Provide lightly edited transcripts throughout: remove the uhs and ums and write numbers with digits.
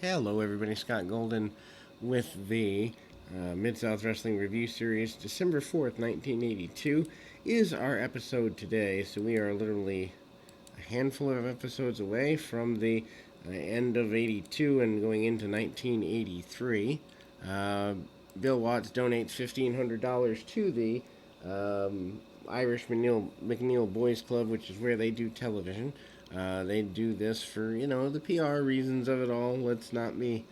Hello, everybody. Scott Golden with the Mid-South Wrestling Review Series. December 4th, 1982 is our episode today, so we are literally a handful of episodes away from the end of 82 and going into 1983. Uh, Bill Watts donates $1,500 to the Irish McNeil Boys Club, which is where they do television. They do this for the PR reasons of it all. Let's not be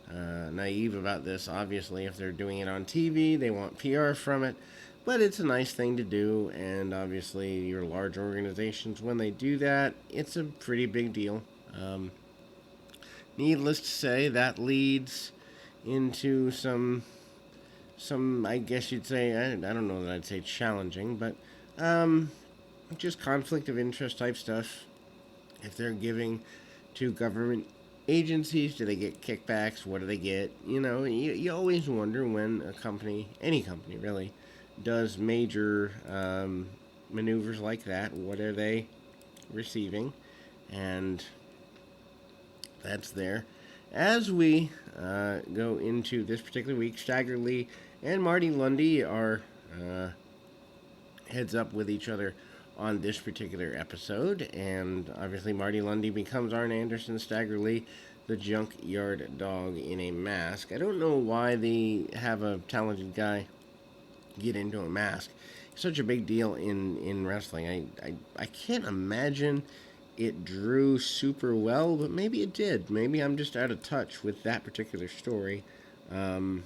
naive about this. Obviously, if they're doing it on TV, they want PR from it. But it's a nice thing to do, and obviously, your large organizations, when they do that, it's a pretty big deal. Um, Needless to say, that leads into some I guess you'd say, I don't know that I'd say challenging, but um, just conflict of interest type stuff. If they're giving to government agencies, do they get kickbacks? What do they get? You always wonder when a company, any company really, does major maneuvers like that. What are they receiving? And that's there. As we go into this particular week, Stagger Lee and Marty Lundy are uh, heads up with each other on this particular episode, and obviously Marty Lundy becomes Arn Anderson, Stagger Lee, the junkyard dog in a mask. I don't know why they have a talented guy get into a mask. It's such a big deal in wrestling. I can't imagine it drew super well, but maybe it did. Maybe I'm just out of touch with that particular story. Um,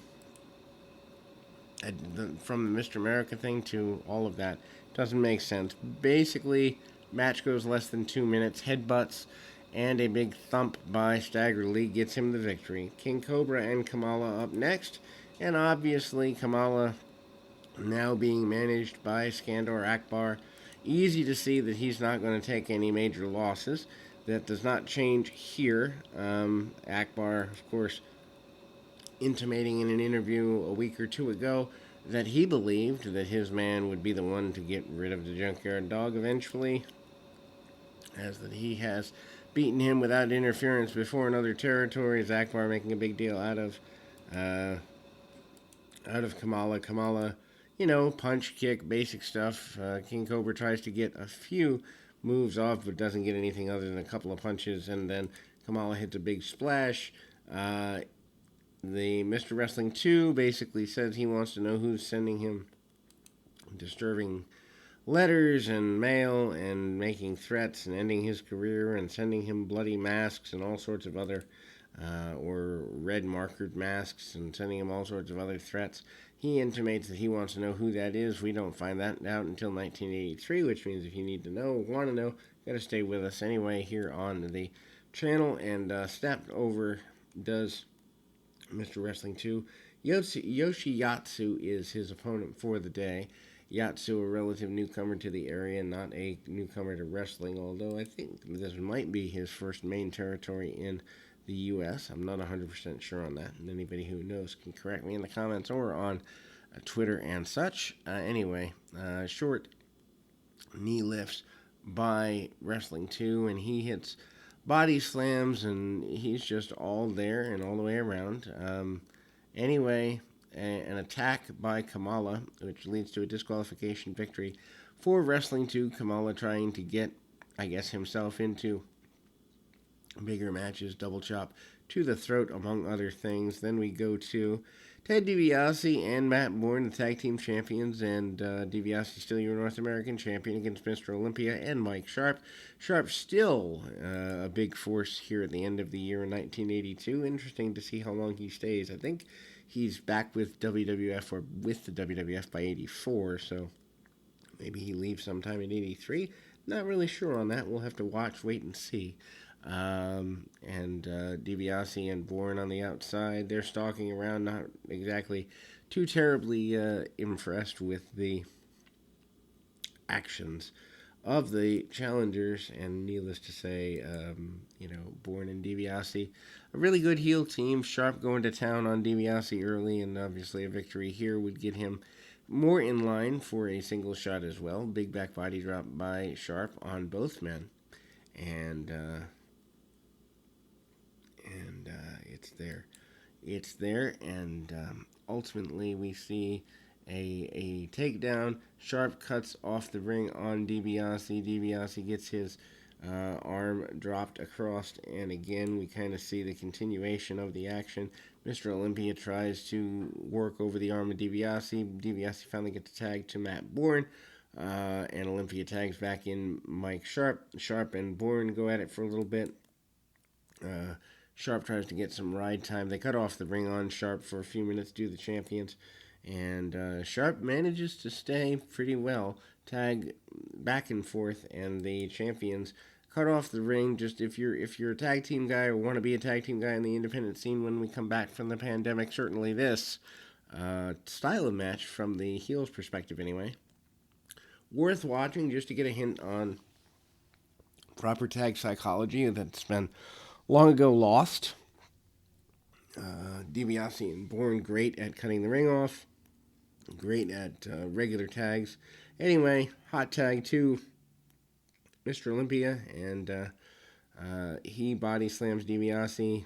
from the Mr. America thing to all of that doesn't make sense. Basically, match goes less than 2 minutes, headbutts, and a big thump by Stagger Lee gets him the victory. King Cobra and Kamala up next, and obviously Kamala now being managed by Skandor Akbar. Easy to see that he's not going to take any major losses. That does not change here. Akbar, of course, intimating in an interview a week or two ago that he believed that his man would be the one to get rid of the junkyard dog eventually, as that he has beaten him without interference before in other territories. Akbar making a big deal uh, out of Kamala. Kamala, punch, kick, basic stuff. King Cobra tries to get a few moves off, but doesn't get anything other than a couple of punches, and then Kamala hits a big splash. The Mr. Wrestling 2 basically says he wants to know who's sending him disturbing letters and mail and making threats and ending his career and sending him bloody masks and all sorts of other, or red markered masks and sending him all sorts of other threats. He intimates that he wants to know who that is. We don't find that out until 1983, which means if you need to know, want to know, got to stay with us anyway here on the channel. And Stepped Over does Mr. Wrestling 2. Yoshiatsu is his opponent for the day. Yatsu, a relative newcomer to the area, not a newcomer to wrestling, although I think this might be his first main territory in the U.S. I'm not 100% sure on that, and anybody who knows can correct me in the comments or on Twitter and such. Short knee lifts by Wrestling 2, and he hits body slams, and he's just all there and all the way around. An attack by Kamala, which leads to a disqualification victory for Wrestling 2. Kamala trying to get, I guess, himself into bigger matches, double chop to the throat, among other things. Then we go to Ted DiBiase and Matt Bourne, the tag team champions, and DiBiase still your North American champion against Mr. Olympia and Mike Sharp. Sharp still a big force here at the end of the year in 1982. Interesting to see how long he stays. I think he's back with WWF or with the WWF by 84, so maybe he leaves sometime in 83. Not really sure on that. We'll have to watch, wait, and see. DiBiase and Bourne on the outside. They're stalking around, not exactly too terribly impressed with the actions of the challengers, and needless to say, Bourne and DiBiase, a really good heel team. Sharp going to town on DiBiase early, and obviously a victory here would get him more in line for a single shot as well. Big back body drop by Sharp on both men. and it's there. It's there, and ultimately we see a takedown. Sharp cuts off the ring on DiBiase. DiBiase gets his arm dropped across, and again we kind of see the continuation of the action. Mr. Olympia tries to work over the arm of DiBiase. DiBiase finally gets a tag to Matt Bourne, and Olympia tags back in Mike Sharp. Sharp and Bourne go at it for a little bit. Sharp tries to get some ride time. They cut off the ring on Sharp for a few minutes, do the champions, and Sharp manages to stay pretty well, tag back and forth, and the champions cut off the ring. Just if you're a tag team guy or want to be a tag team guy in the independent scene when we come back from the pandemic, certainly this style of match from the heels perspective anyway, worth watching just to get a hint on proper tag psychology that's been long ago lost. DiBiase and Bourne great at cutting the ring off, great at regular tags. Anyway, hot tag to Mr. Olympia, and he body slams DiBiase.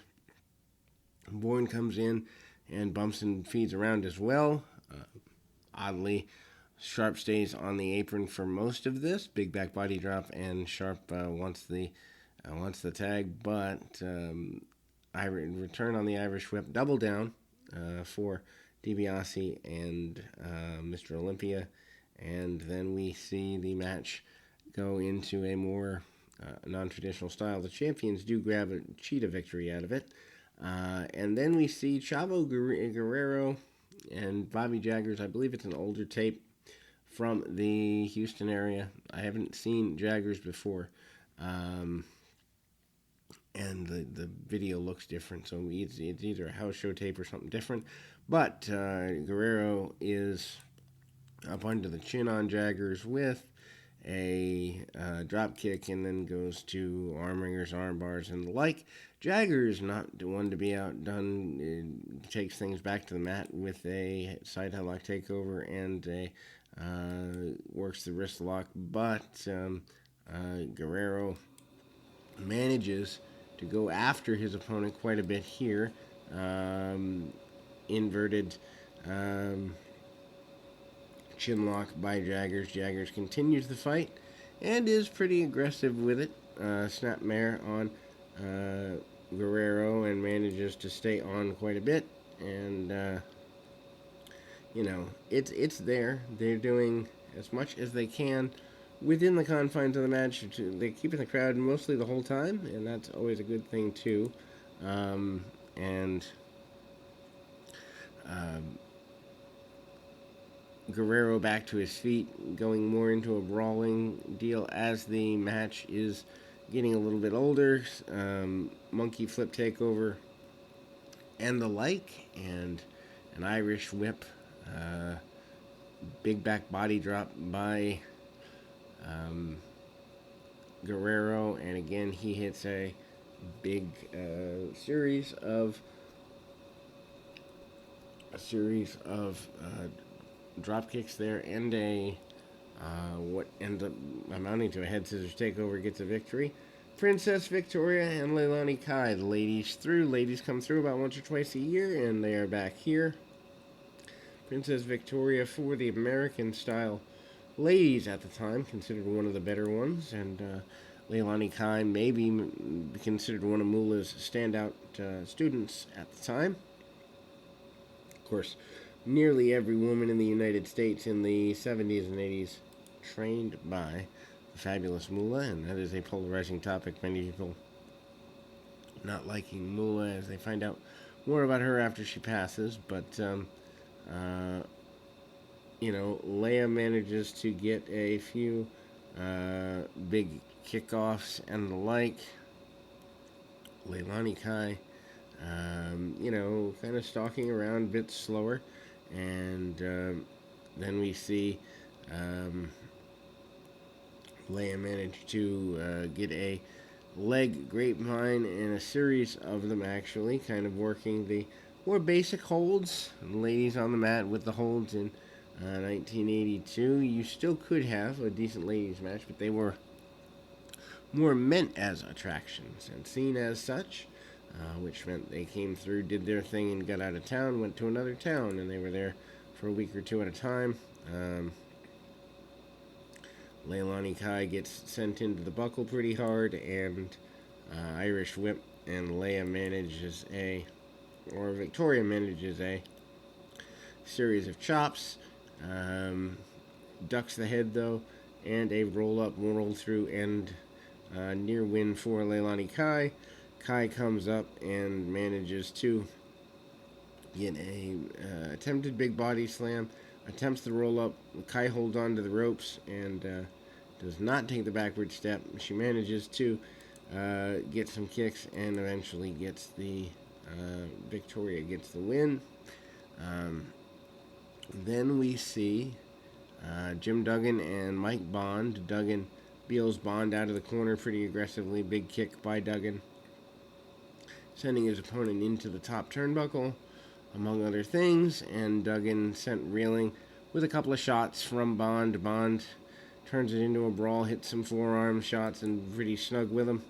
Bourne comes in and bumps and feeds around as well. Oddly, Sharp stays on the apron for most of this. Big back body drop, and Sharp wants the tag, but I return on the Irish Whip, double down for DiBiase and Mr. Olympia, and then we see the match go into a more non-traditional style. The champions do grab a cheetah victory out of it, and then we see Chavo Guerrero and Bobby Jaggers. I believe it's an older tape from the Houston area. I haven't seen Jaggers before. And the video looks different, so it's either a house show tape or something different. But Guerrero is up under the chin on Jaggers with a drop kick, and then goes to arm ringers, arm bars, and the like. Jaggers not the one to be outdone. It takes things back to the mat with a side headlock takeover and works the wrist lock, but Guerrero manages to go after his opponent quite a bit here. Inverted chin lock by Jaggers. Jaggers continues the fight and is pretty aggressive with it. Snapmare on Guerrero and manages to stay on quite a bit. And it's there. They're doing as much as they can within the confines of the match. They keep in the crowd mostly the whole time, and that's always a good thing too. Guerrero back to his feet, going more into a brawling deal as the match is getting a little bit older. Monkey flip takeover and the like, and an Irish whip. Big back body drop by Guerrero, and again he hits a big series of drop kicks there, and what ends up amounting to a head scissors takeover gets a victory. Princess Victoria and Leilani Kai, the ladies through. Ladies come through about once or twice a year, and they are back here. Princess Victoria for the American style ladies at the time, considered one of the better ones, and Leilani Kai may be considered one of Moolah's standout students at the time. Of course, nearly every woman in the United States in the 70s and 80s trained by the fabulous Moolah, and that is a polarizing topic. Many people not liking Moolah as they find out more about her after she passes, but Leia manages to get a few big kickoffs and the like. Leilani Kai, kind of stalking around a bit slower, and then we see Leia manage to get a leg grapevine and a series of them, actually, kind of working the more basic holds. Ladies on the mat with the holds in 1982. You still could have a decent ladies match, but they were more meant as attractions and seen as such, which meant they came through, did their thing, and got out of town, went to another town, and they were there for a week or two at a time. Leilani Kai gets sent into the buckle pretty hard, and Irish Whip and Leia manages or Victoria manages a series of chops, ducks the head though, and a roll through, and near win for Leilani Kai. Kai comes up and manages to get a attempted big body slam, attempts the roll up. Kai holds on to the ropes and does not take the backward step. She manages to get some kicks and eventually gets the Victoria gets the win. Then we see Jim Duggan and Mike Bond. Duggan beals Bond out of the corner pretty aggressively. Big kick by Duggan, sending his opponent into the top turnbuckle, among other things, and Duggan sent reeling with a couple of shots from Bond. Bond turns it into a brawl, hits some forearm shots, and pretty snug with him.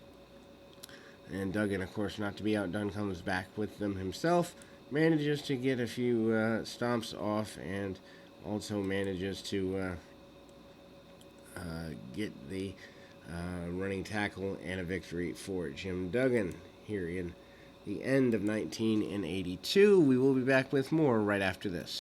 And Duggan, of course, not to be outdone, comes back with them himself, manages to get a few stomps off, and also manages to get the running tackle and a victory for Jim Duggan here in the end of 1982. We will be back with more right after this.